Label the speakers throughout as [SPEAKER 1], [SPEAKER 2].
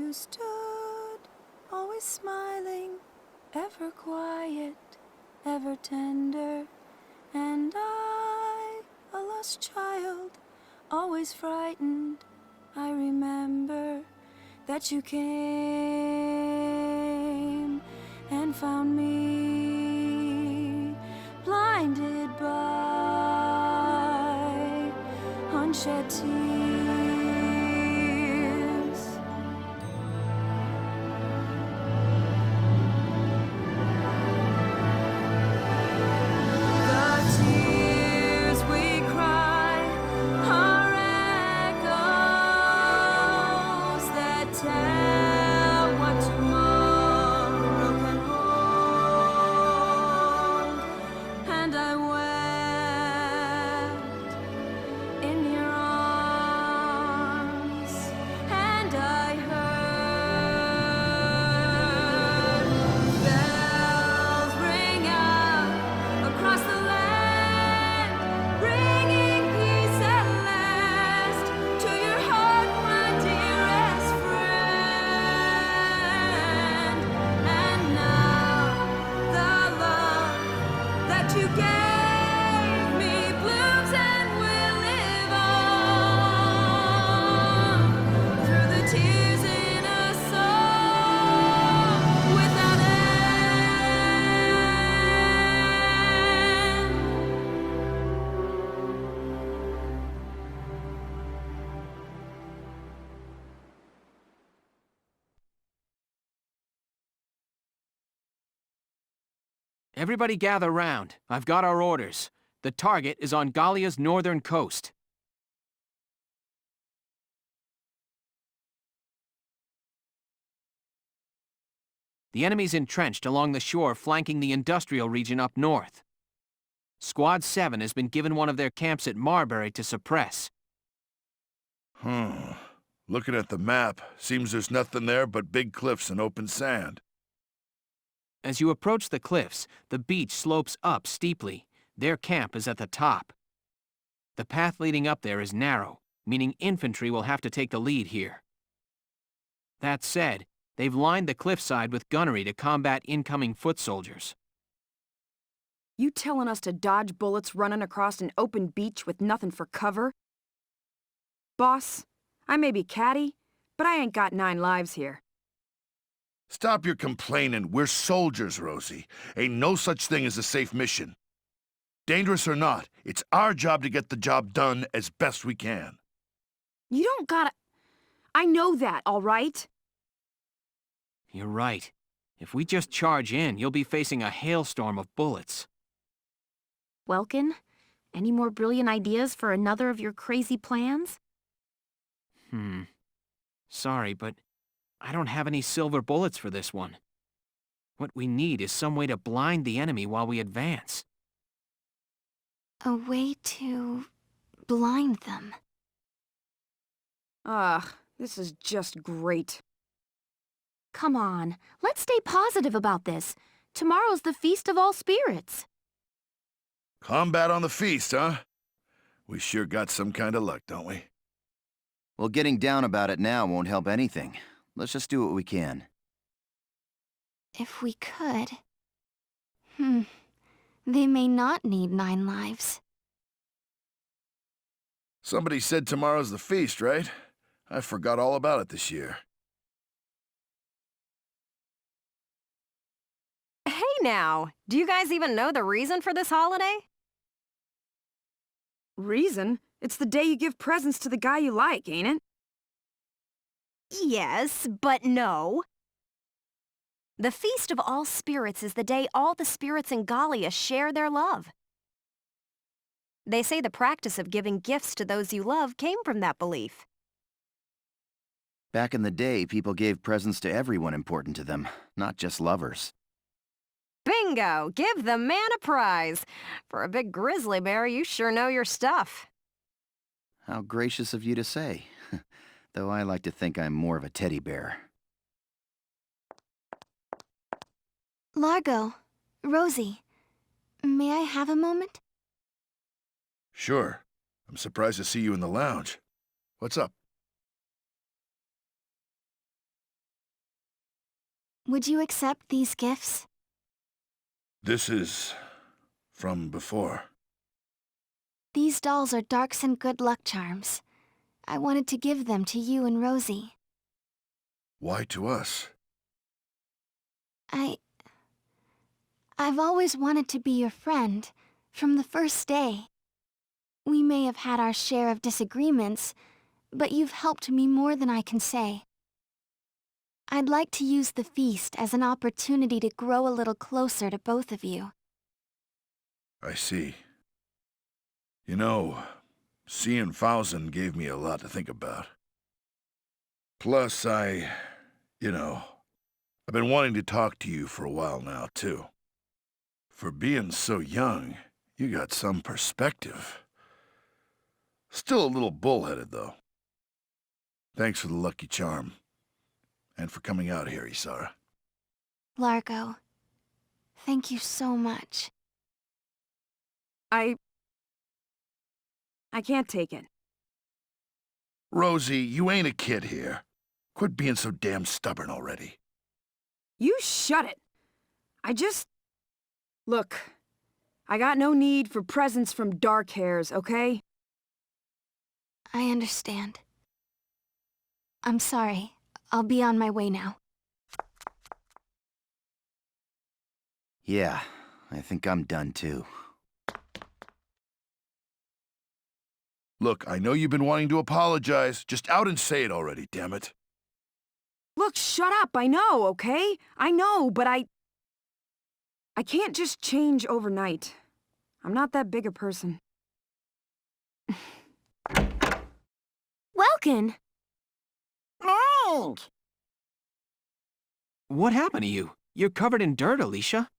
[SPEAKER 1] you stood, always smiling, ever quiet, ever tender. And I, a lost child, always frightened, I remember that you came and found me, blinded by unshed tears. The tears we cry are echoes that tell what tomorrow can hold. And I wept in your arms, and I heard bells ring out across the land, bringing peace at last to your heart, my dearest friend. And now the love that you gave me blooms and will live on through the tears in a song without end.
[SPEAKER 2] Everybody gather round. I've got our orders. The target is on Gallia's northern coast. The enemy's entrenched along the shore flanking the industrial region up north. Squad 7 has been given one of their camps at Marbury to suppress.
[SPEAKER 3] Looking at the map, seems there's nothing there but big cliffs and open sand.
[SPEAKER 2] As you approach the cliffs, the beach slopes up steeply. Their camp is at the top. The path leading up there is narrow, meaning infantry will have to take the lead here. That said, they've lined the cliffside with gunnery to combat incoming foot soldiers.
[SPEAKER 4] You telling us to dodge bullets running across an open beach with nothing for cover? Boss, I may be catty, but I ain't got 9 lives here.
[SPEAKER 3] Stop your complaining. We're soldiers, Rosie. Ain't no such thing as a safe mission. Dangerous or not, it's our job to get the job done as best we can.
[SPEAKER 4] You don't gotta... I know that, all right?
[SPEAKER 2] You're right. If we just charge in, you'll be facing a hailstorm of bullets.
[SPEAKER 5] Welkin, any more brilliant ideas for another of your crazy plans?
[SPEAKER 2] Sorry, but I don't have any silver bullets for this one. What we need is some way to blind the enemy while we advance.
[SPEAKER 5] A way to blind them.
[SPEAKER 4] Ugh, this is just great.
[SPEAKER 5] Come on, let's stay positive about this. Tomorrow's the Feast of All Spirits.
[SPEAKER 3] Combat on the feast, huh? We sure got some kind of luck, don't we?
[SPEAKER 6] Well, getting down about it now won't help anything. Let's just do what we can.
[SPEAKER 5] If we could. They may not need 9 lives.
[SPEAKER 3] Somebody said tomorrow's the feast, right? I forgot all about it this year.
[SPEAKER 7] Hey now, do you guys even know the reason for this holiday?
[SPEAKER 4] Reason? It's the day you give presents to the guy you like, ain't it?
[SPEAKER 7] Yes, but no. The Feast of All Spirits is the day all the spirits in Gallia share their love. They say the practice of giving gifts to those you love came from that belief.
[SPEAKER 6] Back in the day, people gave presents to everyone important to them, not just lovers.
[SPEAKER 7] Bingo! Give the man a prize. For a big grizzly bear, you sure know your stuff.
[SPEAKER 6] How gracious of you to say. Though I like to think I'm more of a teddy bear.
[SPEAKER 5] Largo, Rosie, may I have a moment?
[SPEAKER 3] Sure. I'm surprised to see you in the lounge. What's up?
[SPEAKER 5] Would you accept these gifts?
[SPEAKER 3] This is from before.
[SPEAKER 5] These dolls are Darks and good luck charms. I wanted to give them to you and Rosie.
[SPEAKER 3] Why to us?
[SPEAKER 5] I've always wanted to be your friend, from the first day. We may have had our share of disagreements, but you've helped me more than I can say. I'd like to use the feast as an opportunity to grow a little closer to both of you.
[SPEAKER 3] I see. You know, seeing 7's gave me a lot to think about. Plus, I've been wanting to talk to you for a while now, too. For being so young, you got some perspective. Still a little bullheaded, though. Thanks for the lucky charm. And for coming out here, Isara.
[SPEAKER 5] Largo, thank you so much.
[SPEAKER 4] I can't take it.
[SPEAKER 3] Rosie, you ain't a kid here. Quit being so damn stubborn already.
[SPEAKER 4] You shut it. Look, I got no need for presents from dark hairs, okay?
[SPEAKER 5] I understand. I'm sorry. I'll be on my way now.
[SPEAKER 6] Yeah, I think I'm done too.
[SPEAKER 3] Look, I know you've been wanting to apologize. Just out and say it already, damn it.
[SPEAKER 4] Look, shut up, I know, okay? I know, but I can't just change overnight. I'm not that big a person.
[SPEAKER 5] Welcome!
[SPEAKER 7] Hank!
[SPEAKER 2] What happened to you? You're covered in dirt, Alicia.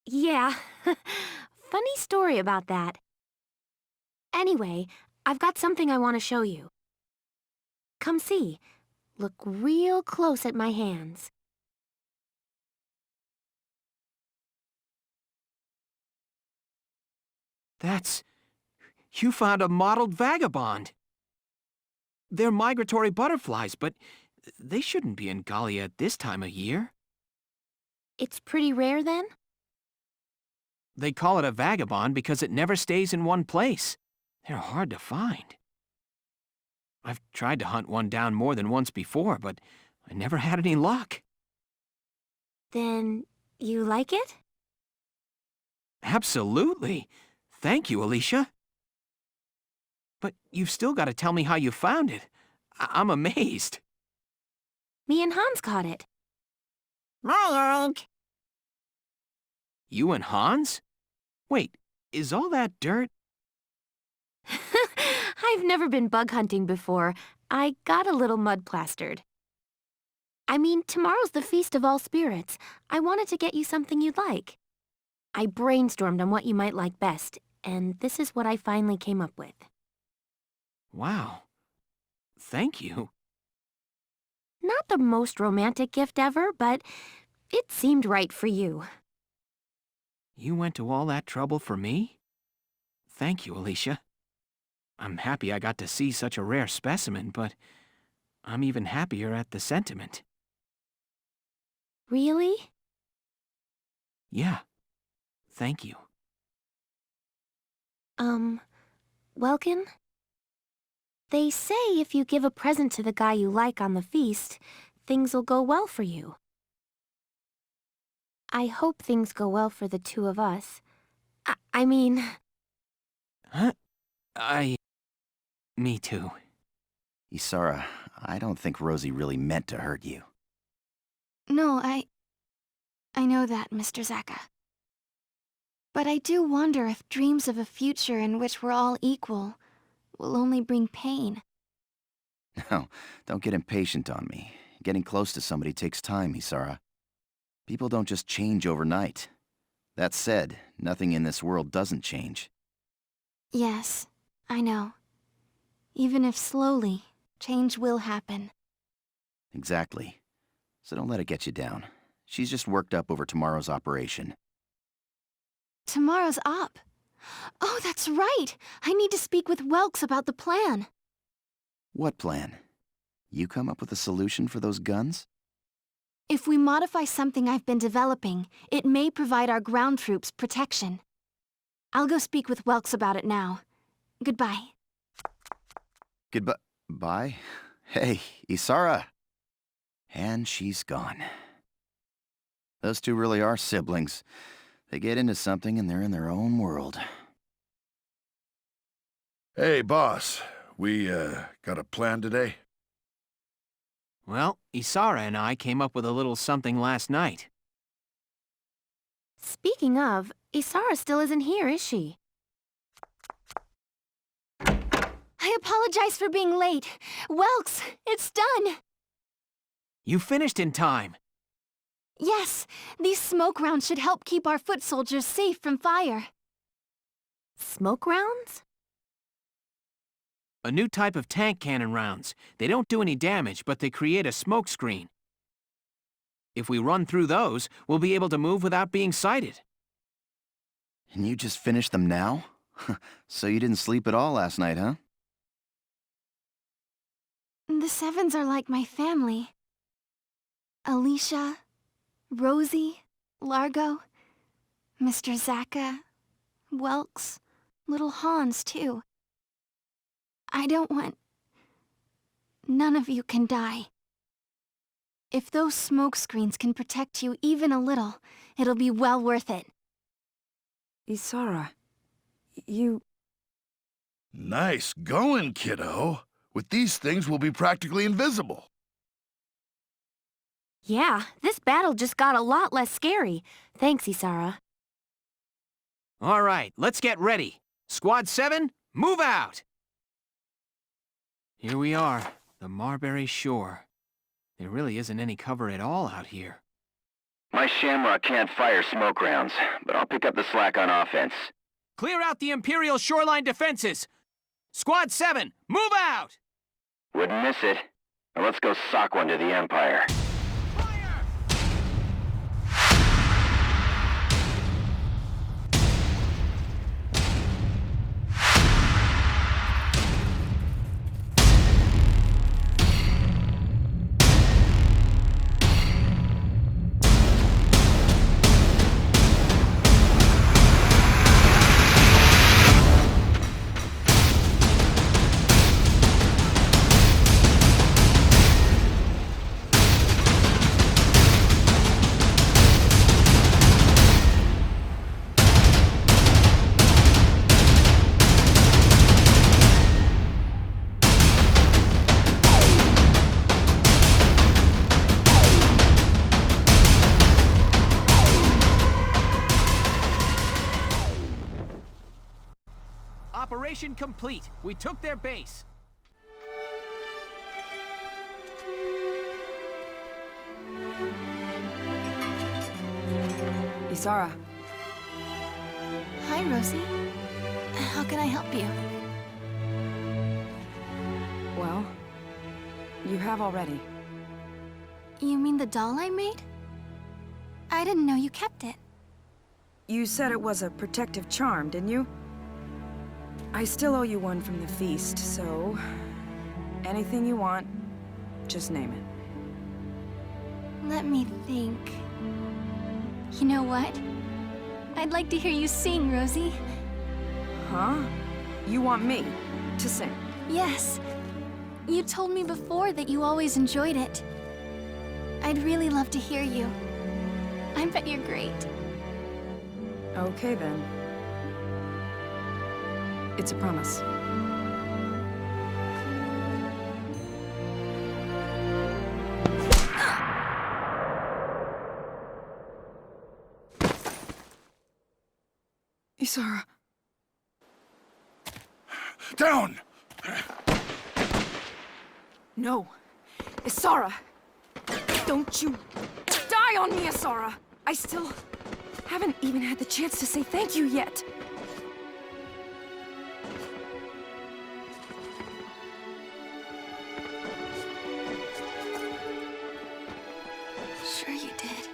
[SPEAKER 5] Yeah, funny story about that. Anyway, I've got something I want to show you. Come see. Look real close at my hands.
[SPEAKER 2] You found a mottled vagabond. They're migratory butterflies, but they shouldn't be in Galia at this time of year.
[SPEAKER 5] It's pretty rare then?
[SPEAKER 2] They call it a vagabond because it never stays in one place. They're hard to find. I've tried to hunt one down more than once before, but I never had any luck.
[SPEAKER 5] Then you like it?
[SPEAKER 2] Absolutely. Thank you, Alicia. But you've still got to tell me how you found it. I'm amazed.
[SPEAKER 5] Me and Hans caught it.
[SPEAKER 7] Hank!
[SPEAKER 2] You and Hans? Wait, is all that dirt?
[SPEAKER 5] I've never been bug hunting before. I got a little mud plastered. I mean, tomorrow's the Feast of All Spirits. I wanted to get you something you'd like. I brainstormed on what you might like best, and this is what I finally came up with.
[SPEAKER 2] Wow. Thank you.
[SPEAKER 5] Not the most romantic gift ever, but it seemed right for you.
[SPEAKER 2] You went to all that trouble for me? Thank you, Alicia. I'm happy I got to see such a rare specimen, but I'm even happier at the sentiment.
[SPEAKER 5] Really?
[SPEAKER 2] Yeah. Thank you.
[SPEAKER 5] Welkin? They say if you give a present to the guy you like on the feast, things will go well for you. I hope things go well for the two of us. I mean...
[SPEAKER 2] Huh? Me too.
[SPEAKER 6] Isara, I don't think Rosie really meant to hurt you.
[SPEAKER 5] No, I know that, Mr. Zaka. But I do wonder if dreams of a future in which we're all equal will only bring pain.
[SPEAKER 6] No, don't get impatient on me. Getting close to somebody takes time, Isara. People don't just change overnight. That said, nothing in this world doesn't change.
[SPEAKER 5] Yes, I know. Even if slowly, change will happen.
[SPEAKER 6] Exactly. So don't let it get you down. She's just worked up over tomorrow's operation.
[SPEAKER 5] Tomorrow's up. Oh, that's right! I need to speak with Welks about the plan.
[SPEAKER 6] What plan? You come up with a solution for those guns?
[SPEAKER 5] If we modify something I've been developing, it may provide our ground troops protection. I'll go speak with Welks about it now. Goodbye.
[SPEAKER 6] Goodbye. Bye? Hey, Isara. And she's gone. Those two really are siblings. They get into something and they're in their own world.
[SPEAKER 3] Hey, boss. We, got a plan today?
[SPEAKER 2] Well, Isara and I came up with a little something last night.
[SPEAKER 7] Speaking of, Isara still isn't here, is she?
[SPEAKER 5] I apologize for being late. Welks, it's done!
[SPEAKER 2] You finished in time.
[SPEAKER 5] Yes, these smoke rounds should help keep our foot soldiers safe from fire.
[SPEAKER 7] Smoke rounds?
[SPEAKER 2] A new type of tank cannon rounds. They don't do any damage, but they create a smoke screen. If we run through those, we'll be able to move without being sighted.
[SPEAKER 6] And you just finished them now? So you didn't sleep at all last night, huh?
[SPEAKER 5] The 7's are like my family. Alicia, Rosie, Largo, Mr. Zaka, Welks, little Hans, too. I don't want... None of you can die. If those smoke screens can protect you even a little, it'll be well worth it.
[SPEAKER 4] Isara, you...
[SPEAKER 3] Nice going, kiddo. With these things, we'll be practically invisible.
[SPEAKER 7] Yeah, this battle just got a lot less scary. Thanks, Isara.
[SPEAKER 2] All right, let's get ready. Squad 7, move out! Here we are, the Marbury Shore. There really isn't any cover at all out here.
[SPEAKER 6] My Shamrock can't fire smoke rounds, but I'll pick up the slack on offense.
[SPEAKER 2] Clear out the Imperial shoreline defenses! Squad 7, move out!
[SPEAKER 6] Wouldn't miss it. Now let's go sock one to the Empire.
[SPEAKER 2] Operation complete. We took their base.
[SPEAKER 4] Isara,
[SPEAKER 5] Hi, Rosie. How can I help you?
[SPEAKER 4] well, you have already.
[SPEAKER 5] You mean the doll I made? I didn't know you kept it.
[SPEAKER 4] You said it was a protective charm, didn't you? I still owe you one from the feast, so... anything you want, just name it.
[SPEAKER 5] Let me think. You know what? I'd like to hear you sing, Rosie.
[SPEAKER 4] Huh? You want me to sing?
[SPEAKER 5] Yes. You told me before that you always enjoyed it. I'd really love to hear you. I bet you're great.
[SPEAKER 4] Okay, then. It's a promise. Isara.
[SPEAKER 3] Down!
[SPEAKER 4] No. Isara! Don't you die on me, Isara! I still haven't even had the chance to say thank you yet.
[SPEAKER 5] Sure you did.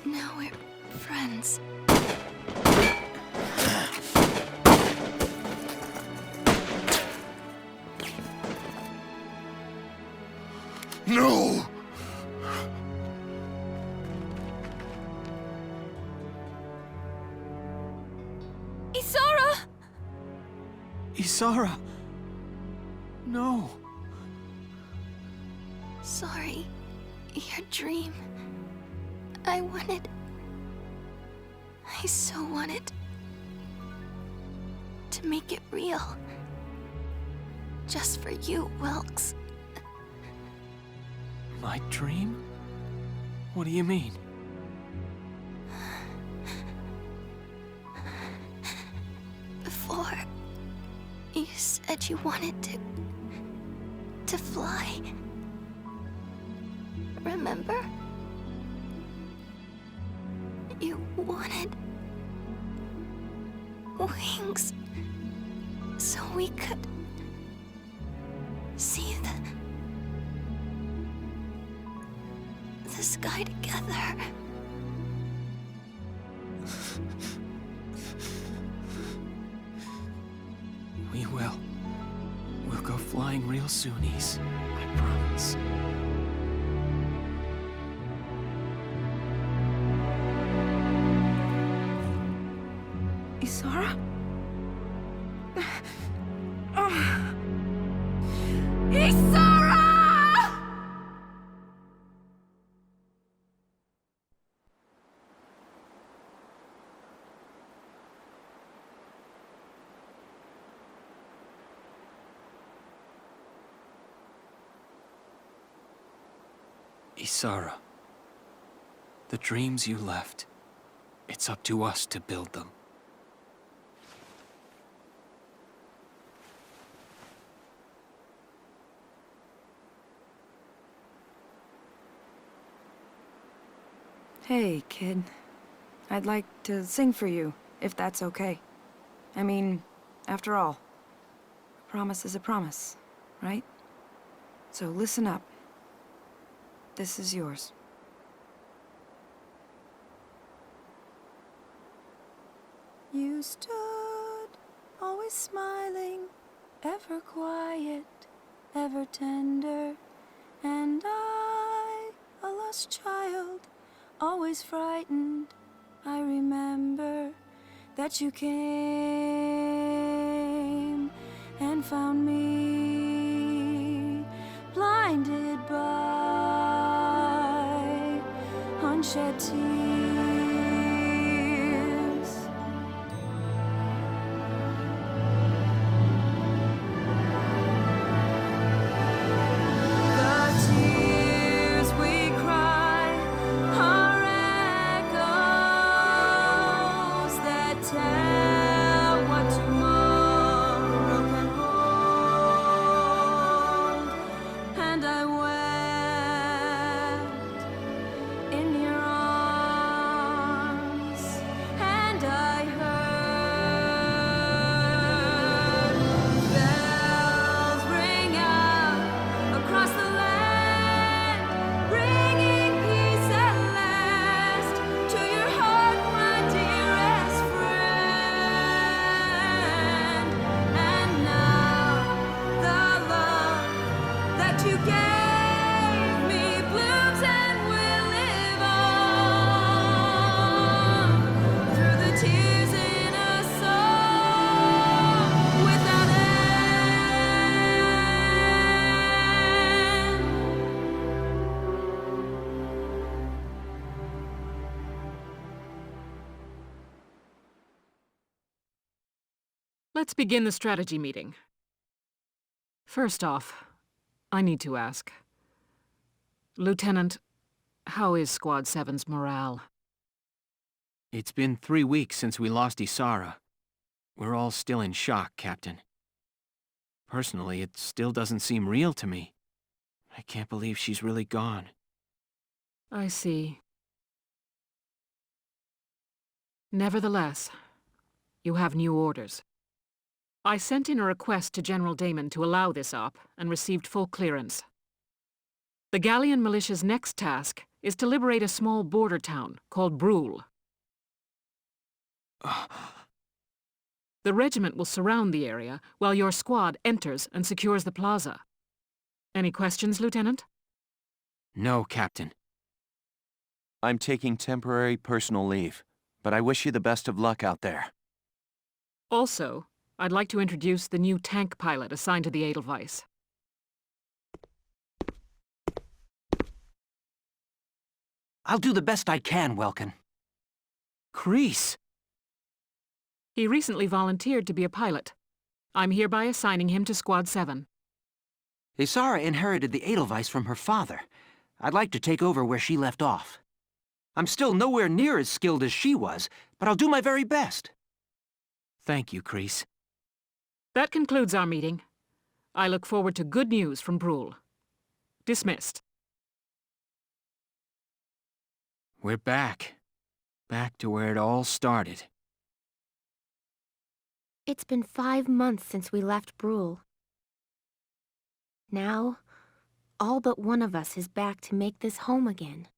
[SPEAKER 5] Now we're friends.
[SPEAKER 3] No!
[SPEAKER 2] Isara! No!
[SPEAKER 5] Sorry. Your dream. I so wanted to make it real. Just for you, Wilkes.
[SPEAKER 2] My dream? What do you mean?
[SPEAKER 5] Before, you said you wanted to fly. Remember? You wanted wings so we could see the sky together.
[SPEAKER 2] We will. We'll go flying real soon, Ys. I promise.
[SPEAKER 4] Isara? Isara!
[SPEAKER 2] Isara. The dreams you left. It's up to us to build them.
[SPEAKER 4] Hey, kid. I'd like to sing for you, if that's okay. I mean, after all, a promise is a promise, right? So listen up. This is yours. You stood, always smiling, ever quiet, ever tender, and I, a lost child, always frightened. I remember that you came and found me, blinded by unshed tears. The tears we cry are echoes that tell what tomorrow can hold. And I wept in your arms, and I heard bells ring out across the land, bringing peace at last to your heart, my dearest friend. And now the love that you gave me blooms and will live on through the tears in a song without end.
[SPEAKER 8] Let's begin the strategy meeting. First off, I need to ask. Lieutenant, how is Squad 7's morale?
[SPEAKER 2] It's been 3 weeks since we lost Isara. We're all still in shock, Captain. Personally, it still doesn't seem real to me. I can't believe she's really gone.
[SPEAKER 8] I see. Nevertheless, you have new orders. I sent in a request to General Damon to allow this op and received full clearance. The Galleon militia's next task is to liberate a small border town called Brule. The regiment will surround the area while your squad enters and secures the plaza. Any questions, Lieutenant?
[SPEAKER 2] No, Captain.
[SPEAKER 9] I'm taking temporary personal leave, but I wish you the best of luck out there.
[SPEAKER 8] Also, I'd like to introduce the new tank pilot assigned to the Edelweiss.
[SPEAKER 10] I'll do the best I can, Welkin.
[SPEAKER 2] Kreese!
[SPEAKER 8] He recently volunteered to be a pilot. I'm hereby assigning him to Squad 7.
[SPEAKER 10] Isara inherited the Edelweiss from her father. I'd like to take over where she left off. I'm still nowhere near as skilled as she was, but I'll do my very best.
[SPEAKER 2] Thank you, Kreese.
[SPEAKER 8] That concludes our meeting. I look forward to good news from Brule. Dismissed.
[SPEAKER 2] We're back. Back to where it all started.
[SPEAKER 11] It's been 5 months since we left Brule. Now, all but one of us is back to make this home again.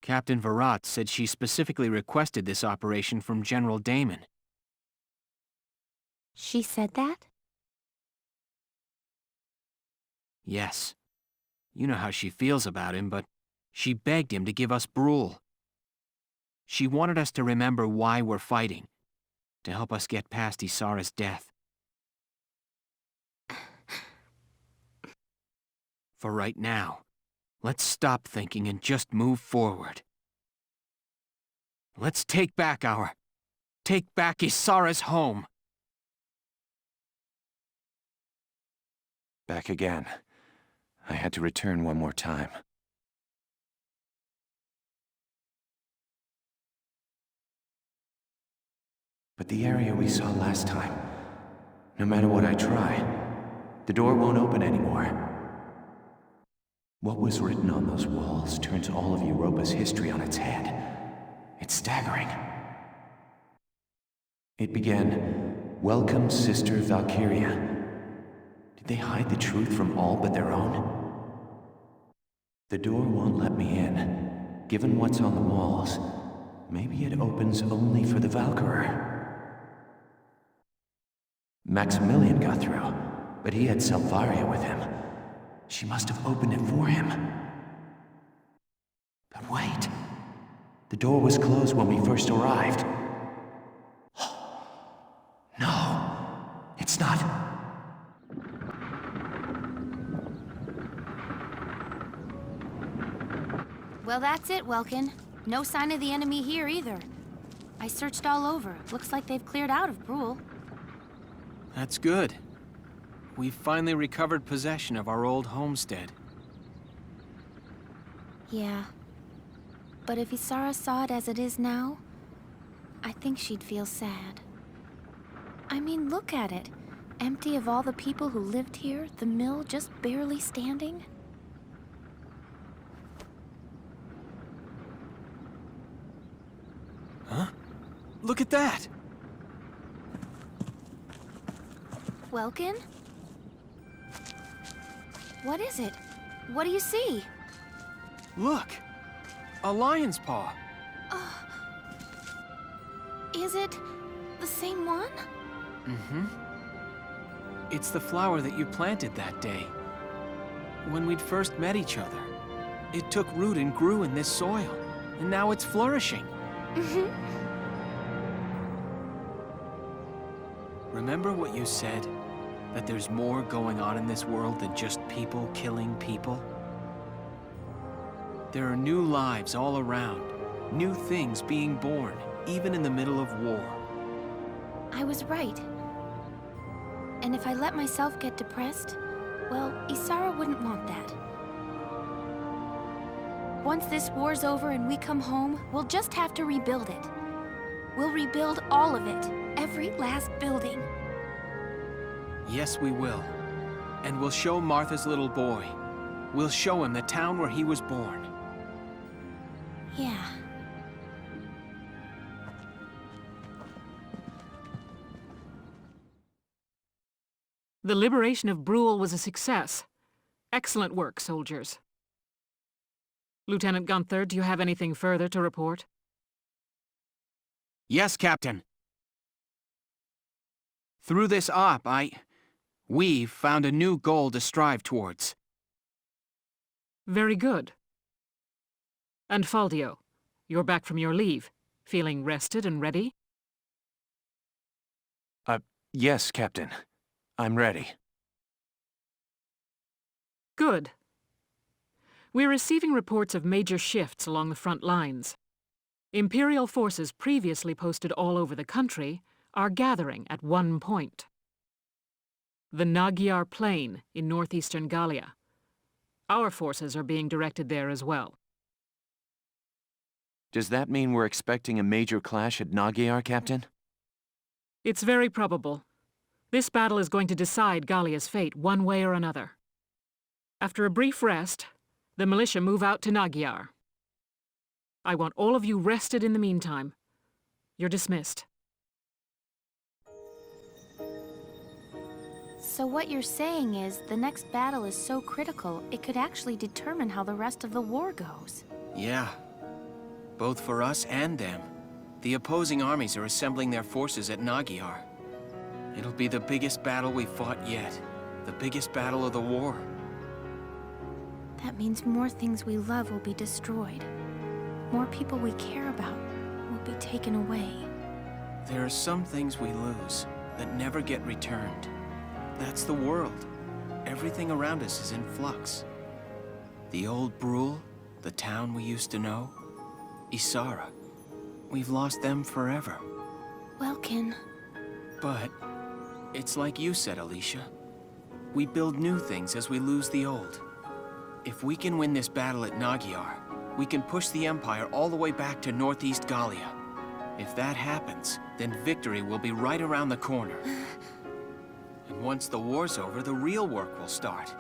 [SPEAKER 2] Captain Virat said she specifically requested this operation from General Damon.
[SPEAKER 11] She said that?
[SPEAKER 2] Yes. You know how she feels about him, but she begged him to give us Brule. She wanted us to remember why we're fighting, to help us get past Isara's death. For right now, let's stop thinking and just move forward. Let's take back Isara's home.
[SPEAKER 9] Back again. I had to return one more time. But the area we saw last time, no matter what I try, the door won't open anymore. What was written on those walls turns all of Europa's history on its head. It's staggering. It began, "Welcome, Sister Valkyria." Did they hide the truth from all but their own? The door won't let me in. Given what's on the walls, maybe it opens only for the Valkyrer. Maximilian got through, but he had Selvaria with him. She must have opened it for him. But wait. The door was closed when we first arrived. No, it's not.
[SPEAKER 11] Well, that's it, Welkin. No sign of the enemy here either. I searched all over. Looks like they've cleared out of Brule.
[SPEAKER 2] That's good. We've finally recovered possession of our old homestead.
[SPEAKER 11] Yeah. But if Isara saw it as it is now, I think she'd feel sad. I mean, look at it. Empty of all the people who lived here, the mill just barely standing.
[SPEAKER 2] Huh? Look at that!
[SPEAKER 11] Welkin? What is it? What do you see?
[SPEAKER 2] Look! A lion's paw!
[SPEAKER 11] Is it the same one?
[SPEAKER 2] Mm-hmm. It's the flower that you planted that day. When we'd first met each other. It took root and grew in this soil, and now it's flourishing. Remember what you said? That there's more going on in this world than just people killing people? There are new lives all around, new things being born, even in the middle of war.
[SPEAKER 11] I was right. And if I let myself get depressed, well, Isara wouldn't want that. Once this war's over and we come home, we'll just have to rebuild it. We'll rebuild all of it, every last building.
[SPEAKER 2] Yes, we will. And we'll show Martha's little boy. We'll show him the town where he was born.
[SPEAKER 11] Yeah.
[SPEAKER 8] The liberation of Brule was a success. Excellent work, soldiers. Lieutenant Gunther, do you have anything further to report?
[SPEAKER 2] Yes, Captain. Through this op, we've found a new goal to strive towards.
[SPEAKER 8] Very good. And Faldio, You're back from your leave, feeling rested and ready?
[SPEAKER 9] Yes, Captain. I'm ready.
[SPEAKER 8] Good. We're receiving reports of major shifts along the front lines. Imperial forces previously posted all over the country are gathering at one point. The Magyar Plain in northeastern Gallia. Our forces are being directed there as well.
[SPEAKER 9] Does that mean we're expecting a major clash at Magyar, Captain?
[SPEAKER 8] It's very probable. This battle is going to decide Gallia's fate one way or another. After a brief rest, the militia move out to Magyar. I want all of you rested in the meantime. You're dismissed.
[SPEAKER 11] So what you're saying is the next battle is so critical, it could actually determine how the rest of the war goes.
[SPEAKER 2] Yeah. Both for us and them. The opposing armies are assembling their forces at Magyar. It'll be the biggest battle we've fought yet. The biggest battle of the war.
[SPEAKER 11] That means more things we love will be destroyed. More people we care about will be taken away.
[SPEAKER 2] There are some things we lose that never get returned. That's the world. Everything around us is in flux. The old Brule, the town we used to know, Isara. We've lost them forever.
[SPEAKER 11] Welkin.
[SPEAKER 2] But it's like you said, Alicia. We build new things as we lose the old. If we can win this battle at Magyar, we can push the Empire all the way back to northeast Gallia. If that happens, then victory will be right around the corner. And once the war's over, the real work will start.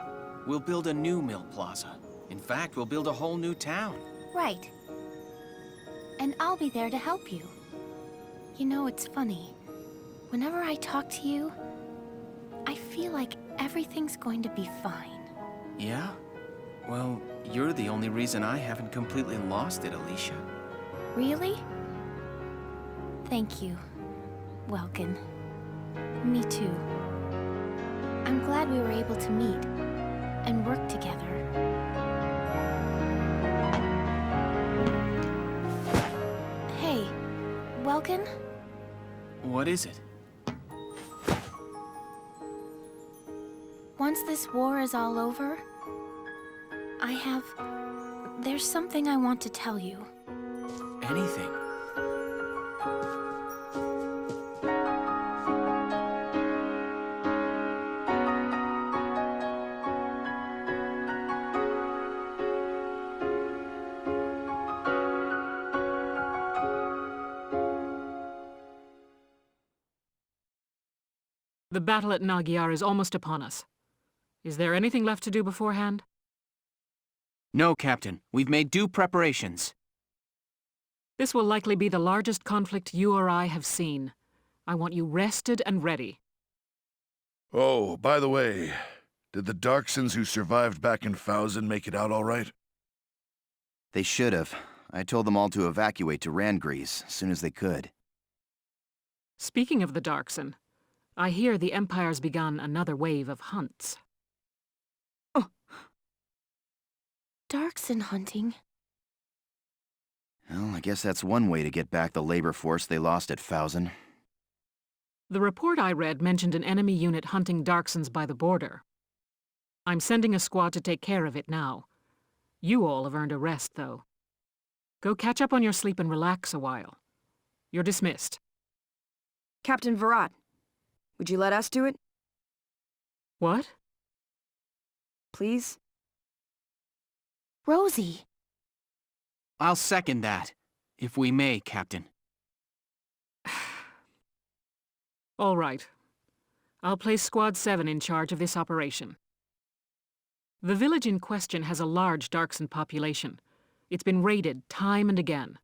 [SPEAKER 2] We'll build a new mill plaza. In fact, we'll build a whole new town.
[SPEAKER 11] Right. And I'll be there to help you. You know, it's funny. Whenever I talk to you, I feel like everything's going to be fine.
[SPEAKER 2] Yeah? Well, you're the only reason I haven't completely lost it, Alicia.
[SPEAKER 11] Really? Thank you, Welkin. Me too. I'm glad we were able to meet and work together. Hey, Welkin?
[SPEAKER 2] What is it?
[SPEAKER 11] Once this war is all over, there's something I want to tell you.
[SPEAKER 2] Anything.
[SPEAKER 8] The battle at Magyar is almost upon us. Is there anything left to do beforehand?
[SPEAKER 2] No, Captain. We've made due preparations.
[SPEAKER 8] This will likely be the largest conflict you or I have seen. I want you rested and ready.
[SPEAKER 3] Oh, by the way, did the Darksons who survived back in Fausen make it out all right?
[SPEAKER 6] They should have. I told them all to evacuate to Randgries as soon as they could.
[SPEAKER 8] Speaking of the Darkson, I hear the Empire's begun another wave of hunts.
[SPEAKER 11] Darkson hunting?
[SPEAKER 6] Well, I guess that's one way to get back the labor force they lost at Fausen.
[SPEAKER 8] The report I read mentioned an enemy unit hunting Darksons by the border. I'm sending a squad to take care of it now. You all have earned a rest, though. Go catch up on your sleep and relax a while. You're dismissed.
[SPEAKER 4] Captain Virat, would you let us do it,
[SPEAKER 8] What?
[SPEAKER 4] please?
[SPEAKER 11] Rosie!
[SPEAKER 2] I'll second that, if we may, Captain.
[SPEAKER 8] All right. I'll place Squad 7 in charge of this operation. The village in question has a large Darkson population. It's been raided time and again.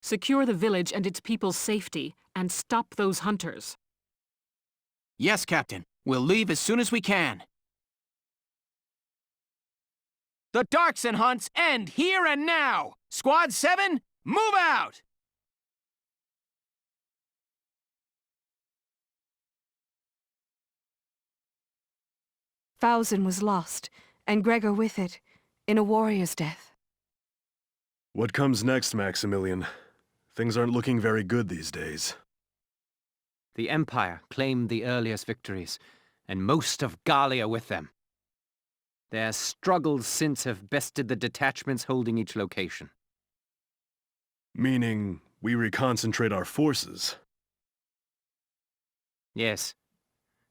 [SPEAKER 8] Secure the village and its people's safety, and stop those hunters.
[SPEAKER 2] Yes, Captain. We'll leave as soon as we can. The Darkson hunts end here and now! Squad 7, move out!
[SPEAKER 12] Fausen was lost, and Gregor with it, in a warrior's death. What comes next, Maximilian? Things aren't looking very good these days.
[SPEAKER 10] The Empire claimed the earliest victories, and most of Gallia with them. Their struggles since have bested the detachments holding each location.
[SPEAKER 12] Meaning, we reconcentrate our forces.
[SPEAKER 10] Yes.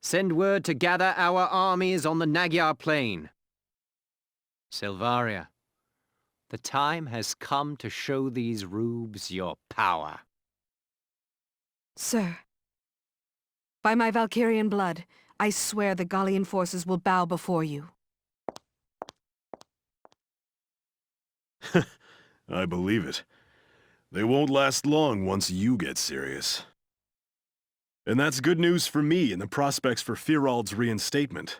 [SPEAKER 10] Send word to gather our armies on the Magyar Plain. Silvaria, the time has come to show these rubes your power.
[SPEAKER 13] Sir, by my Valkyrian blood, I swear the Gallian forces will bow before you.
[SPEAKER 12] I believe it. They won't last long once you get serious. And that's good news for me and the prospects for Firald's reinstatement.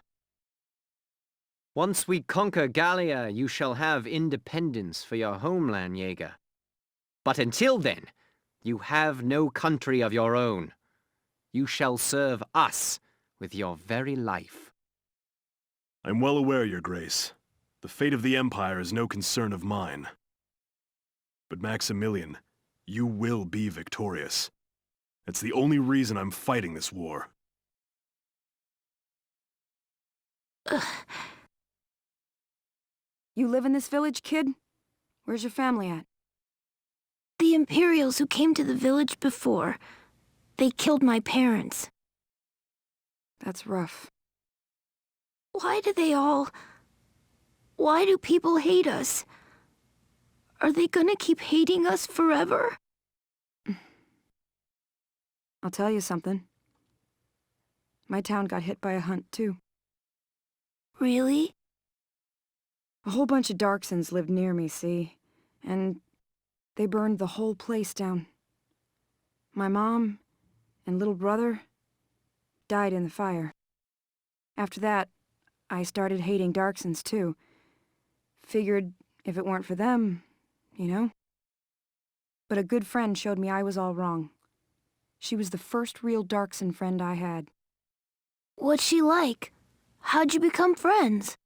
[SPEAKER 10] Once we conquer Gallia, you shall have independence for your homeland, Jaeger. But until then, you have no country of your own. You shall serve us with your very life.
[SPEAKER 12] I'm well aware, Your Grace. The fate of the Empire is no concern of mine. But Maximilian, you will be victorious. That's the only reason I'm fighting this war.
[SPEAKER 4] You live in this village, kid? Where's your family at?
[SPEAKER 11] The Imperials who came to the village before, they killed my parents.
[SPEAKER 4] That's rough.
[SPEAKER 11] Why do people hate us? Are they gonna keep hating us forever?
[SPEAKER 4] I'll tell you something. My town got hit by a hunt, too.
[SPEAKER 11] Really?
[SPEAKER 4] A whole bunch of Darksons lived near me, see? And they burned the whole place down. My mom and little brother died in the fire. After that, I started hating Darksons, too. Figured if it weren't for them, you know? But a good friend showed me I was all wrong. She was the first real Darkson friend I had.
[SPEAKER 11] What's she like? How'd you become friends?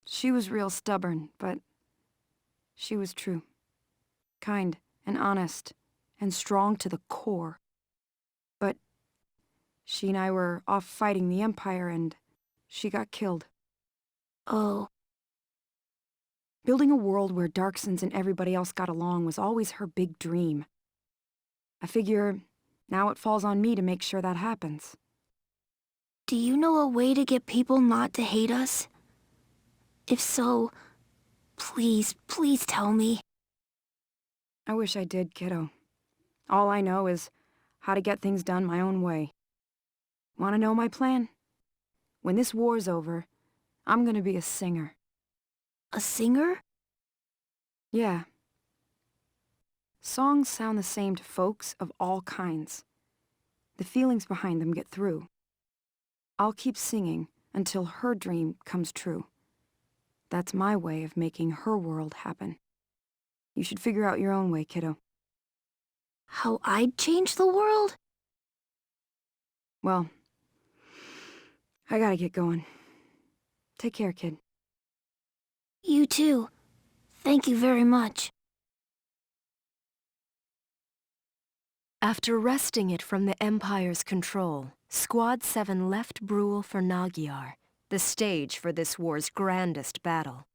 [SPEAKER 4] She was real stubborn, but she was true. Kind and honest and strong to the core. But she and I were off fighting the Empire and she got killed.
[SPEAKER 11] Oh.
[SPEAKER 4] Building a world where Darksons and everybody else got along was always her big dream. I figure now it falls on me to make sure that happens.
[SPEAKER 11] Do you know a way to get people not to hate us? If so, please, please tell me.
[SPEAKER 4] I wish I did, kiddo. All I know is how to get things done my own way. Want to know my plan? When this war's over, I'm gonna be a singer.
[SPEAKER 11] A singer?
[SPEAKER 4] Yeah. Songs sound the same to folks of all kinds. The feelings behind them get through. I'll keep singing until her dream comes true. That's my way of making her world happen. You should figure out your own way, kiddo.
[SPEAKER 11] How I'd change the world?
[SPEAKER 4] Well, I gotta get going. Take care, kid.
[SPEAKER 11] You too. Thank you very much.
[SPEAKER 7] After wresting it from the Empire's control, Squad 7 left Brule for Magyar, the stage for this war's grandest battle.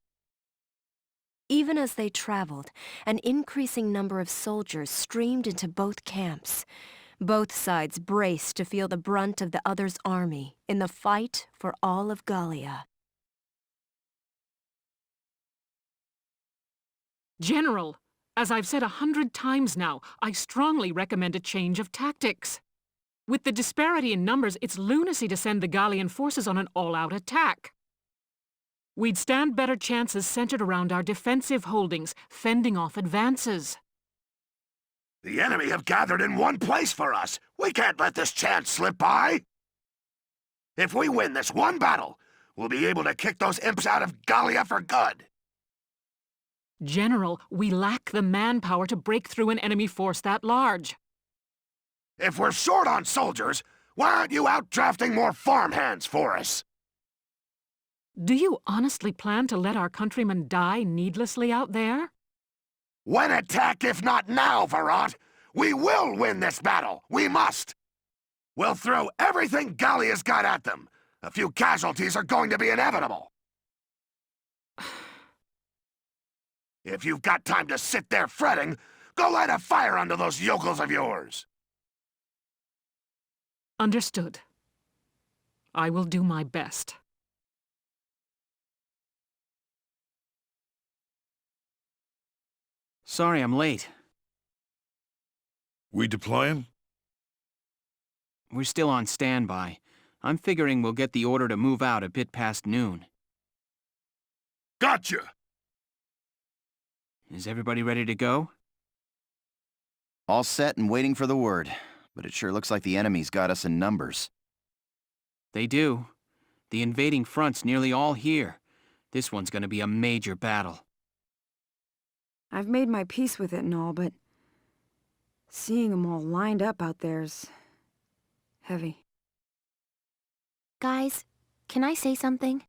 [SPEAKER 7] Even as they traveled, an increasing number of soldiers streamed into both camps. Both sides braced to feel the brunt of the other's army in the fight for all of Gallia.
[SPEAKER 8] General, as I've said 100 times now, I strongly recommend a change of tactics. With the disparity in numbers, it's lunacy to send the Gallian forces on an all-out attack. We'd stand better chances centered around our defensive holdings, fending off advances.
[SPEAKER 3] The enemy have gathered in one place for us. We can't let this chance slip by. If we win this one battle, we'll be able to kick those imps out of Gallia for good.
[SPEAKER 8] General, we lack the manpower to break through an enemy force that large.
[SPEAKER 3] If we're short on soldiers, why aren't you out drafting more farmhands for us?
[SPEAKER 8] Do you honestly plan to let our countrymen die needlessly out there?
[SPEAKER 14] When attack if not now, Varant? We will win this battle! We must! We'll throw everything Gallia's got at them. A few casualties are going to be inevitable. If you've got time to sit there fretting, go light a fire under those yokels of yours.
[SPEAKER 8] Understood. I will do my best.
[SPEAKER 2] Sorry I'm late.
[SPEAKER 3] We deploying?
[SPEAKER 2] We're still on standby. I'm figuring we'll get the order to move out a bit past noon.
[SPEAKER 3] Gotcha!
[SPEAKER 2] Is everybody ready to go?
[SPEAKER 6] All set and waiting for the word, but it sure looks like the enemy's got us in numbers.
[SPEAKER 2] They do. The invading front's nearly all here. This one's gonna be a major battle.
[SPEAKER 4] I've made my peace with it and all, but seeing them all lined up out there's heavy.
[SPEAKER 11] Guys, can I say something?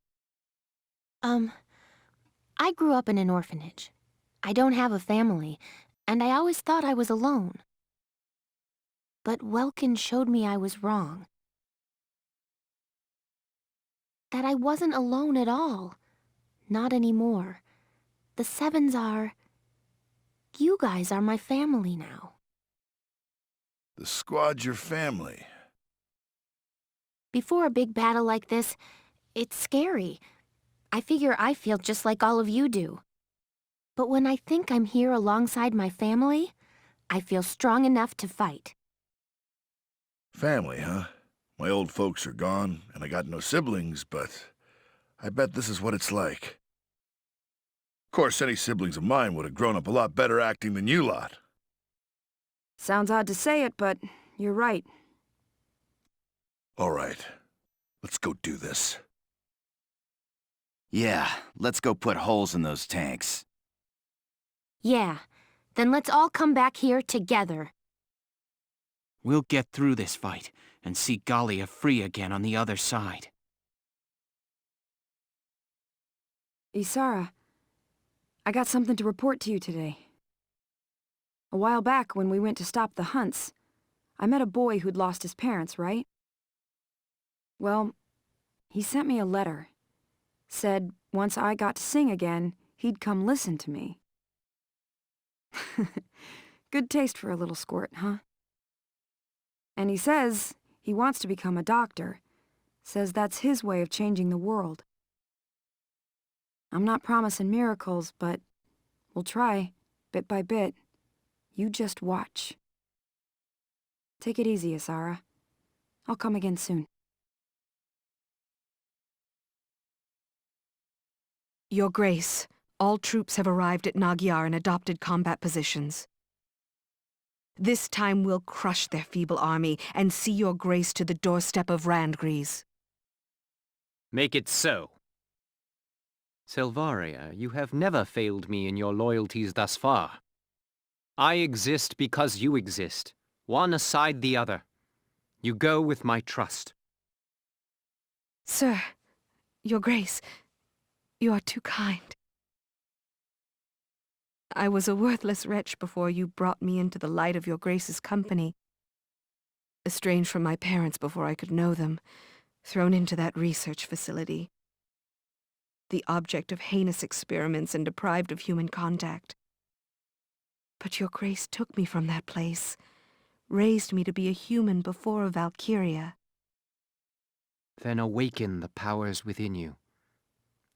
[SPEAKER 11] I grew up in an orphanage. I don't have a family, and I always thought I was alone. But Welkin showed me I was wrong. That I wasn't alone at all. Not anymore. The 7's are... You guys are my family now.
[SPEAKER 3] The squad's your family.
[SPEAKER 11] Before a big battle like this, it's scary. I figure I feel just like all of you do. But when I think I'm here alongside my family, I feel strong enough to fight.
[SPEAKER 3] Family, huh? My old folks are gone, and I got no siblings, but I bet this is what it's like. Of course, any siblings of mine would have grown up a lot better acting than you lot.
[SPEAKER 4] Sounds odd to say it, but you're right.
[SPEAKER 3] All right, let's go do this.
[SPEAKER 6] Yeah, let's go put holes in those tanks.
[SPEAKER 11] Yeah, then let's all come back here together.
[SPEAKER 2] We'll get through this fight and see Gallia free again on the other side.
[SPEAKER 4] Isara, I got something to report to you today. A while back, when we went to stop the hunts, I met a boy who'd lost his parents, right? Well, he sent me a letter. Said once I got to sing again, he'd come listen to me. Good taste for a little squirt, huh? And he says he wants to become a doctor. Says that's his way of changing the world. I'm not promising miracles, but we'll try, bit by bit. You just watch. Take it easy, Isara. I'll come again soon.
[SPEAKER 13] Your Grace, all troops have arrived at Magyar in adopted combat positions. This time we'll crush their feeble army and see your Grace to the doorstep of Randgries.
[SPEAKER 10] Make it so. Silvaria, you have never failed me in your loyalties thus far. I exist because you exist, one aside the other. You go with my trust.
[SPEAKER 13] Sir, your Grace, you are too kind. I was a worthless wretch before you brought me into the light of your Grace's company. Estranged from my parents before I could know them, thrown into that research facility. The object of heinous experiments and deprived of human contact. But your Grace took me from that place, raised me to be a human before a Valkyria.
[SPEAKER 10] Then awaken the powers within you.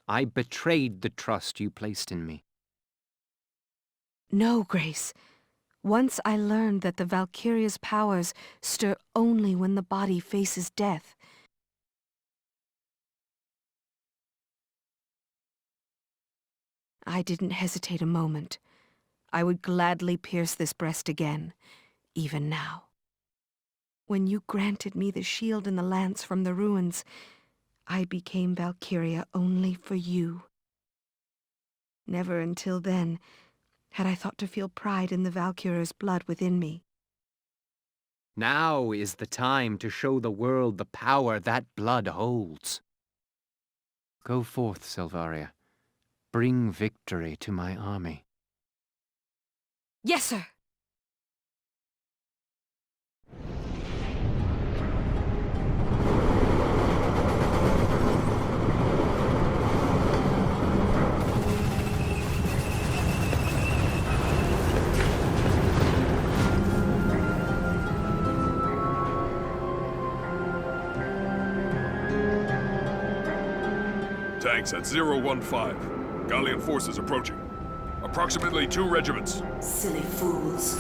[SPEAKER 10] I betrayed the trust you placed in me.
[SPEAKER 13] No, Grace. Once I learned that the Valkyria's powers stir only when the body faces death. I didn't hesitate a moment. I would gladly pierce this breast again, even now. When you granted me the shield and the lance from the ruins, I became Valkyria only for you. Never until then had I thought to feel pride in the Valkyrier's blood within me.
[SPEAKER 10] Now is the time to show the world the power that blood holds. Go forth, Silvaria. Bring victory to my army.
[SPEAKER 4] Yes, sir.
[SPEAKER 12] Tanks at 015. Gallian forces approaching. Approximately 2 regiments.
[SPEAKER 1] Silly fools.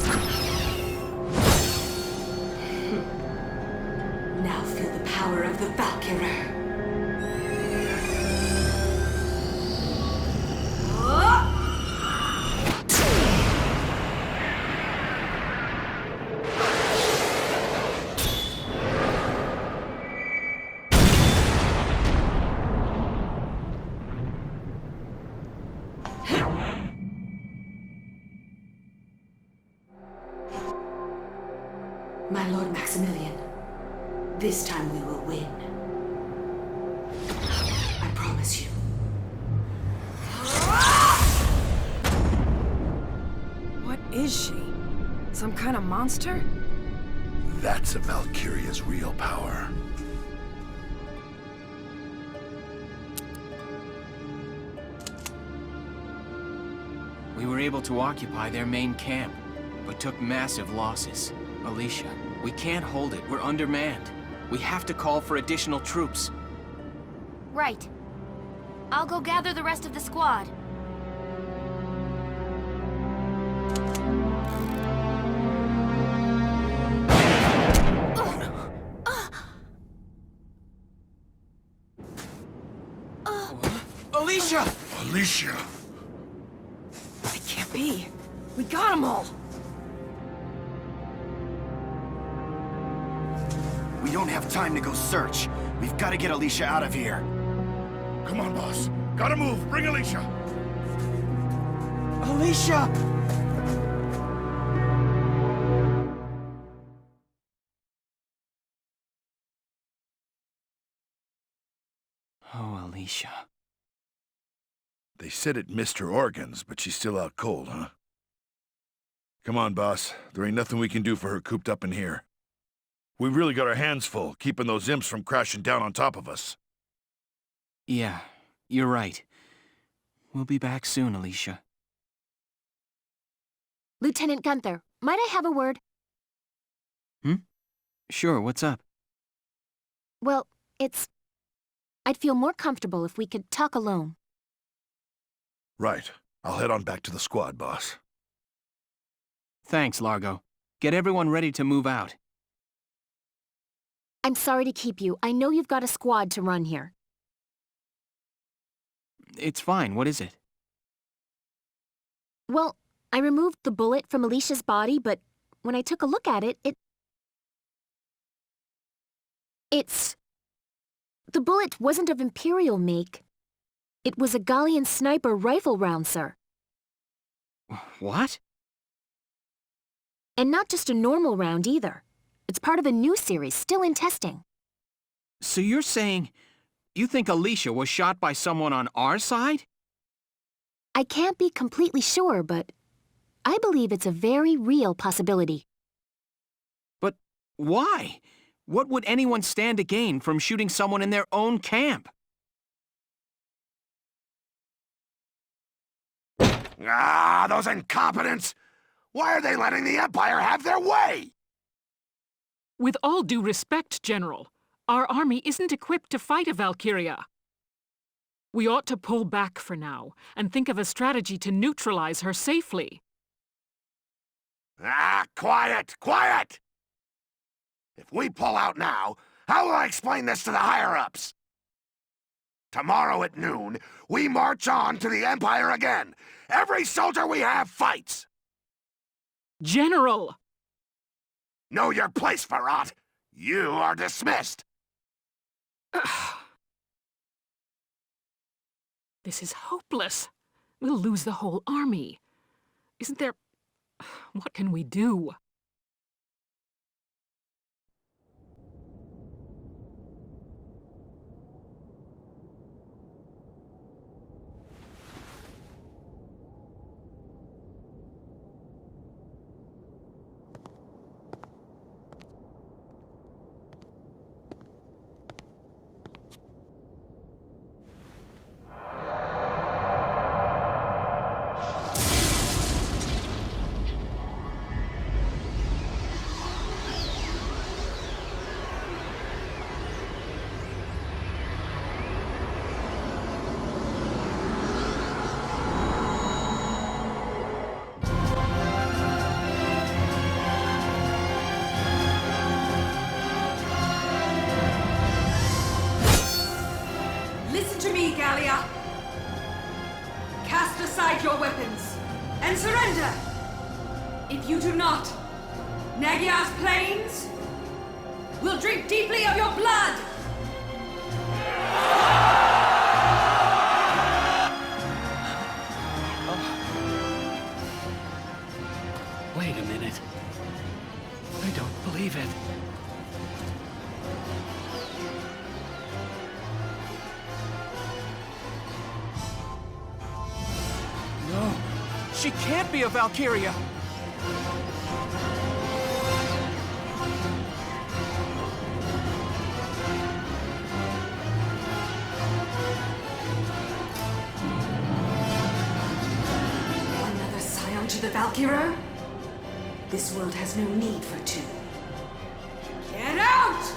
[SPEAKER 1] Now feel the power of the Valkyrie. My Lord Maximilian, this time we will win. I promise you.
[SPEAKER 4] What is she? Some kind of monster?
[SPEAKER 3] That's a Valkyria's real power.
[SPEAKER 2] We were able to occupy their main camp, but took massive losses. Alicia, we can't hold it. We're undermanned. We have to call for additional troops.
[SPEAKER 11] Right. I'll go gather the rest of the squad.
[SPEAKER 2] Alicia!
[SPEAKER 3] Alicia!
[SPEAKER 4] It can't be. We got them all.
[SPEAKER 6] We don't have time to go search. We've got to get Alicia out of here.
[SPEAKER 3] Come on, boss. Gotta move. Bring Alicia.
[SPEAKER 6] Alicia!
[SPEAKER 2] Oh, Alicia.
[SPEAKER 3] They said it missed her organs, but she's still out cold, huh? Come on, boss. There ain't nothing we can do for her cooped up in here. We really got our hands full, keeping those imps from crashing down on top of us.
[SPEAKER 2] Yeah, you're right. We'll be back soon, Alicia.
[SPEAKER 11] Lieutenant Gunther, might I have a word?
[SPEAKER 2] Sure, what's up?
[SPEAKER 11] Well, I'd feel more comfortable if we could talk alone.
[SPEAKER 3] Right. I'll head on back to the squad, boss.
[SPEAKER 2] Thanks, Largo. Get everyone ready to move out.
[SPEAKER 11] I'm sorry to keep you. I know you've got a squad to run here.
[SPEAKER 2] It's fine, what is it?
[SPEAKER 11] Well, I removed the bullet from Alicia's body, but when I took a look at it, the bullet wasn't of Imperial make. It was a Gallian sniper rifle round, sir.
[SPEAKER 2] What?
[SPEAKER 11] And not just a normal round either. It's part of a new series, still in testing.
[SPEAKER 2] So you're saying you think Alicia was shot by someone on our side?
[SPEAKER 11] I can't be completely sure, but I believe it's a very real possibility.
[SPEAKER 2] But why? What would anyone stand to gain from shooting someone in their own camp?
[SPEAKER 14] Ah, those incompetents! Why are they letting the Empire have their way?
[SPEAKER 8] With all due respect, General, our army isn't equipped to fight a Valkyria. We ought to pull back for now and think of a strategy to neutralize her safely.
[SPEAKER 14] Ah, quiet, quiet! If we pull out now, how will I explain this to the higher-ups? Tomorrow at noon, we march on to the Empire again. Every soldier we have fights.
[SPEAKER 8] General!
[SPEAKER 14] Know your place, Farad. You are dismissed.
[SPEAKER 8] This is hopeless. We'll lose the whole army. Isn't there... What can we do?
[SPEAKER 4] Listen to me, Gallia. Cast aside your weapons and surrender. If you do not, Nagyar's plains will drink deeply of your blood.
[SPEAKER 9] Wait a minute. I don't believe it.
[SPEAKER 2] No, she can't be a Valkyria.
[SPEAKER 4] Another scion to the Valkyra? This world has no need for two. Get out!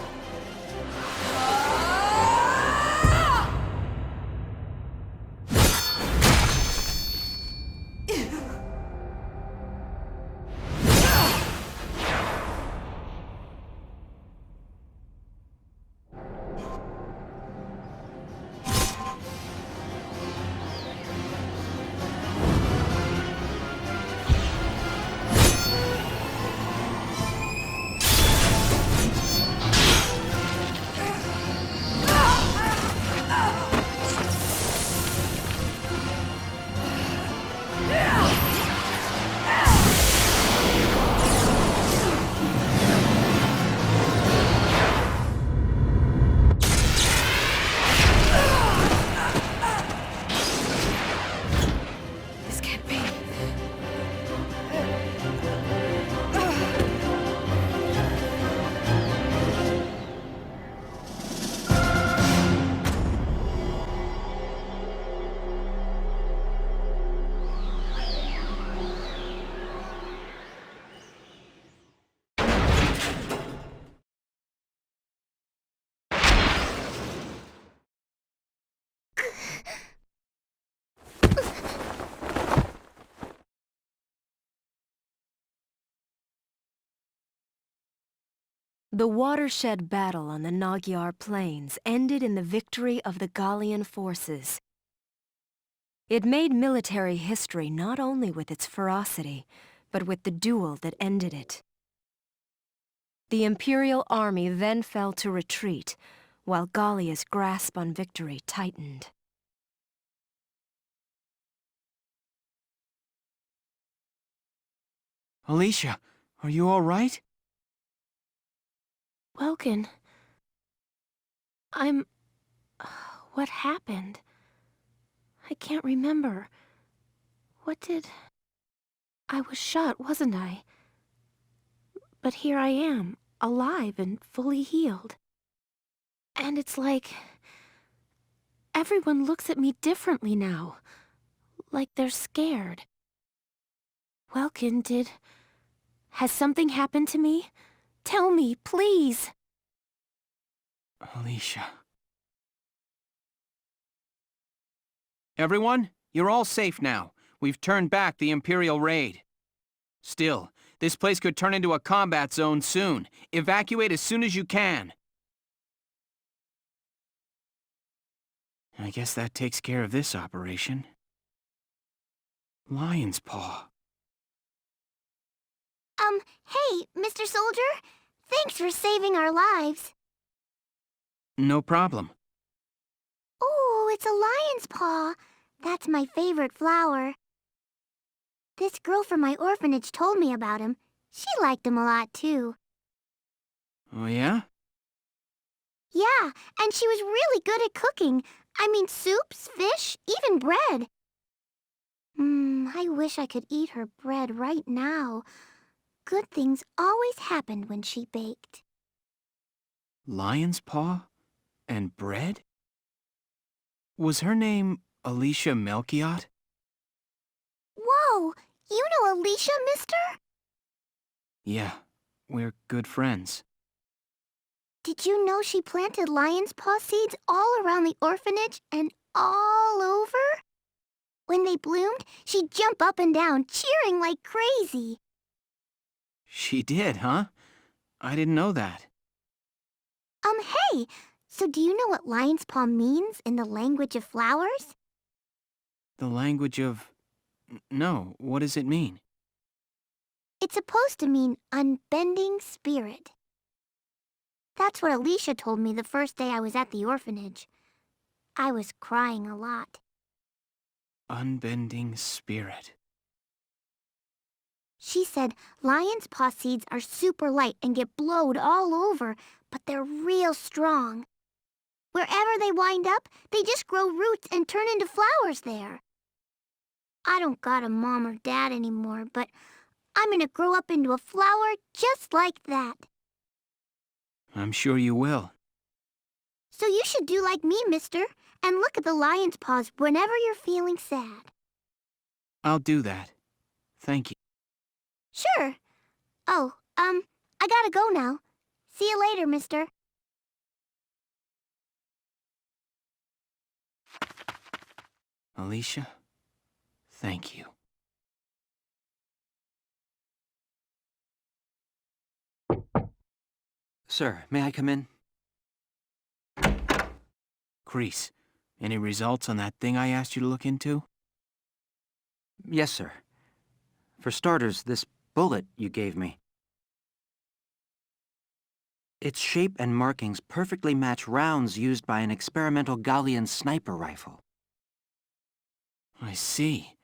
[SPEAKER 7] The watershed battle on the Magyar Plains ended in the victory of the Gallian forces. It made military history not only with its ferocity, but with the duel that ended it. The Imperial army then fell to retreat, while Gallia's grasp on victory tightened.
[SPEAKER 2] Alicia, are you all right?
[SPEAKER 11] Welkin. What happened? I can't remember. I was shot, wasn't I? But here I am, alive and fully healed. And it's like everyone looks at me differently now. Like they're scared. Welkin, has something happened to me? Tell me, please.
[SPEAKER 2] Alicia. Everyone, you're all safe now. We've turned back the Imperial raid. Still, this place could turn into a combat zone soon. Evacuate as soon as you can. I guess that takes care of this operation. Lion's Paw.
[SPEAKER 5] Hey, Mr. Soldier. Thanks for saving our lives.
[SPEAKER 2] No problem.
[SPEAKER 5] Oh, it's a lion's paw. That's my favorite flower. This girl from my orphanage told me about him. She liked him a lot, too.
[SPEAKER 2] Oh, yeah?
[SPEAKER 5] Yeah, and she was really good at cooking. I mean, soups, fish, even bread. I wish I could eat her bread right now. Good things always happened when she baked.
[SPEAKER 2] Lion's Paw? And bread? Was her name Alicia Melchiot?
[SPEAKER 5] Whoa! You know Alicia, mister?
[SPEAKER 2] Yeah, we're good friends.
[SPEAKER 5] Did you know she planted lion's paw seeds all around the orphanage and all over? When they bloomed, she'd jump up and down, cheering like crazy.
[SPEAKER 2] She did, huh? I didn't know that.
[SPEAKER 5] Hey!
[SPEAKER 15] So do you know what lion's paw means in the language of flowers?
[SPEAKER 2] The language of... No, what does it mean?
[SPEAKER 15] It's supposed to mean unbending spirit. That's what Alicia told me the first day I was at the orphanage. I was crying a lot.
[SPEAKER 2] Unbending spirit.
[SPEAKER 15] She said lion's paw seeds are super light and get blowed all over, but they're real strong. Wherever they wind up, they just grow roots and turn into flowers there. I don't got a mom or dad anymore, but I'm gonna grow up into a flower just like that.
[SPEAKER 2] I'm sure you will.
[SPEAKER 15] So you should do like me, mister, and look at the lion's paws whenever you're feeling sad.
[SPEAKER 2] I'll do that. Thank you.
[SPEAKER 15] Sure. Oh, I gotta go now. See you later, mister.
[SPEAKER 2] Alicia, thank you.
[SPEAKER 16] Sir, may I come in?
[SPEAKER 2] Kreese, any results on that thing I asked you to look into?
[SPEAKER 16] Yes, sir. For starters, this bullet you gave me. Its shape and markings perfectly match rounds used by an experimental Gallian sniper rifle.
[SPEAKER 2] I see.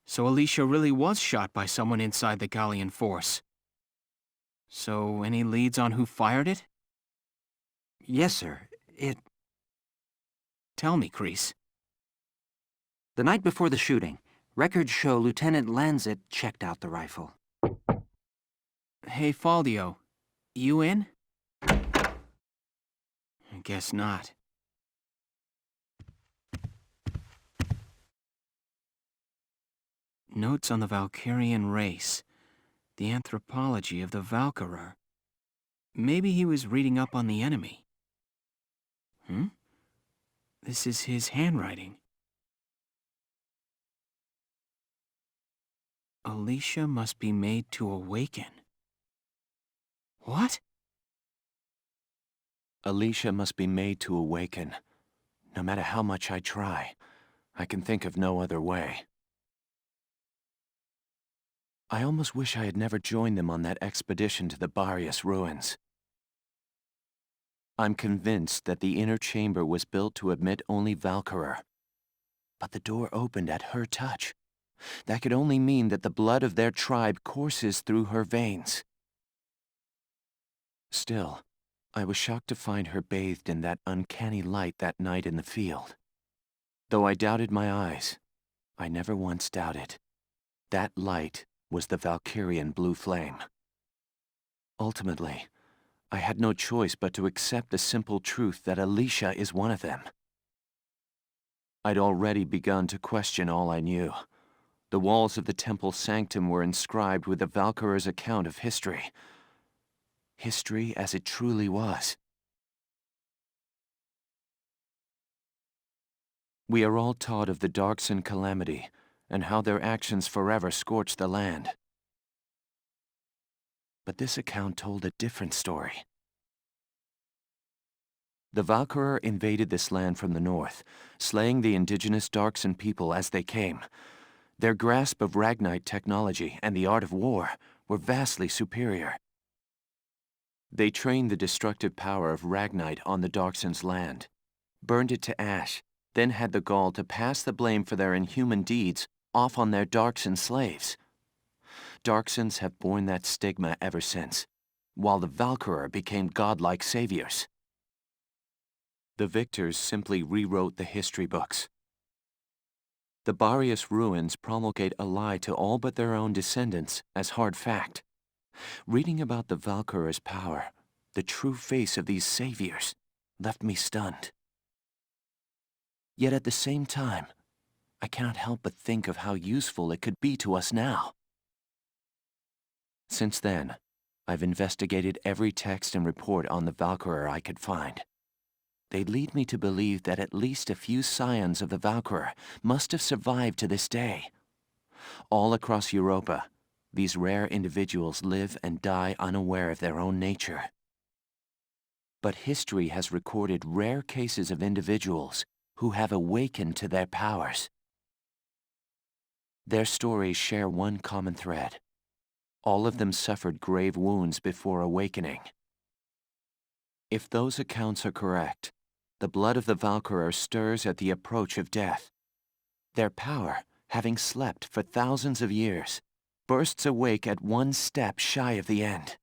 [SPEAKER 2] So Alicia really was shot by someone inside the Gallian force. So, any leads on who fired it?
[SPEAKER 16] Yes, sir.
[SPEAKER 2] Tell me, Kreese.
[SPEAKER 16] The night before the shooting, records show Lieutenant Lanzet checked out the rifle.
[SPEAKER 2] Hey, Faldio. You in? I guess not. Notes on the Valkyrian race. The anthropology of the Valkyrer. Maybe he was reading up on the enemy. This is his handwriting. Alicia must be made to awaken. What?
[SPEAKER 9] Alicia must be made to awaken. No matter how much I try, I can think of no other way. I almost wish I had never joined them on that expedition to the Barrius ruins. I'm convinced that the inner chamber was built to admit only Valkyrer. But the door opened at her touch. That could only mean that the blood of their tribe courses through her veins. Still, I was shocked to find her bathed in that uncanny light that night in the field. Though I doubted my eyes, I never once doubted. That light was the Valkyrian blue flame. Ultimately, I had no choice but to accept the simple truth that Alicia is one of them. I'd already begun to question all I knew. The walls of the temple sanctum were inscribed with the Valkyrer's account of history. History as it truly was. We are all taught of the Darkson calamity, and how their actions forever scorched the land. But this account told a different story. The Valkyrer invaded this land from the north, slaying the indigenous Darkson people as they came. Their grasp of Ragnite technology and the art of war were vastly superior. They trained the destructive power of Ragnite on the Darkson's land, burned it to ash, then had the gall to pass the blame for their inhuman deeds off on their Darkson slaves. Darksons have borne that stigma ever since, while the Valkyrer became godlike saviors. The victors simply rewrote the history books. The Barrius ruins promulgate a lie to all but their own descendants as hard fact. Reading about the Valkyrer's power, the true face of these saviors, left me stunned. Yet at the same time, I cannot help but think of how useful it could be to us now. Since then, I've investigated every text and report on the Valkyrer I could find. They lead me to believe that at least a few scions of the Valkyrer must have survived to this day. All across Europa, these rare individuals live and die unaware of their own nature. But history has recorded rare cases of individuals who have awakened to their powers. Their stories share one common thread. All of them suffered grave wounds before awakening. If those accounts are correct, the blood of the Valkyr stirs at the approach of death. Their power, having slept for thousands of years, bursts awake at one step shy of the end.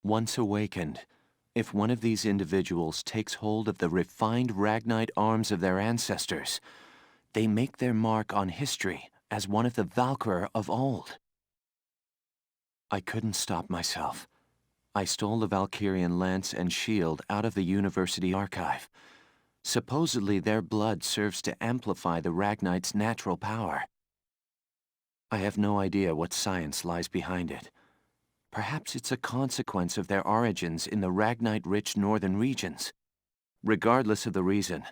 [SPEAKER 9] Once awakened, if one of these individuals takes hold of the refined Ragnite arms of their ancestors, they make their mark on history as one of the Valkyr of old. I couldn't stop myself. I stole the Valkyrian lance and shield out of the university archive. Supposedly their blood serves to amplify the Ragnite's natural power. I have no idea what science lies behind it. Perhaps it's a consequence of their origins in the Ragnite-rich northern regions. Regardless of the reason,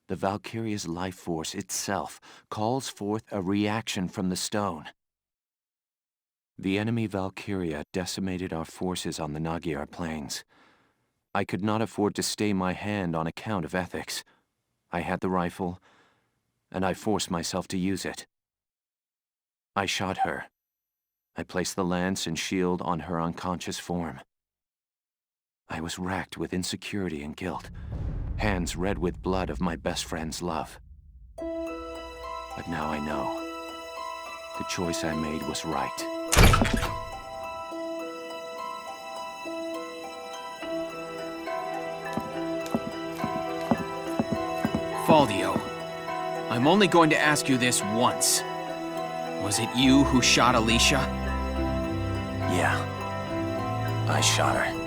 [SPEAKER 9] the Valkyria's life force itself calls forth a reaction from the stone. The enemy Valkyria decimated our forces on the Magyar plains. I could not afford to stay my hand on account of ethics. I had the rifle, and I forced myself to use it. I shot her. I placed the lance and shield on her unconscious form. I was racked with insecurity and guilt, hands red with blood of my best friend's love. But now I know. The choice I made was right.
[SPEAKER 2] Faldio, I'm only going to ask you this once. Was it you who shot Alicia?
[SPEAKER 9] Yeah, I shot her.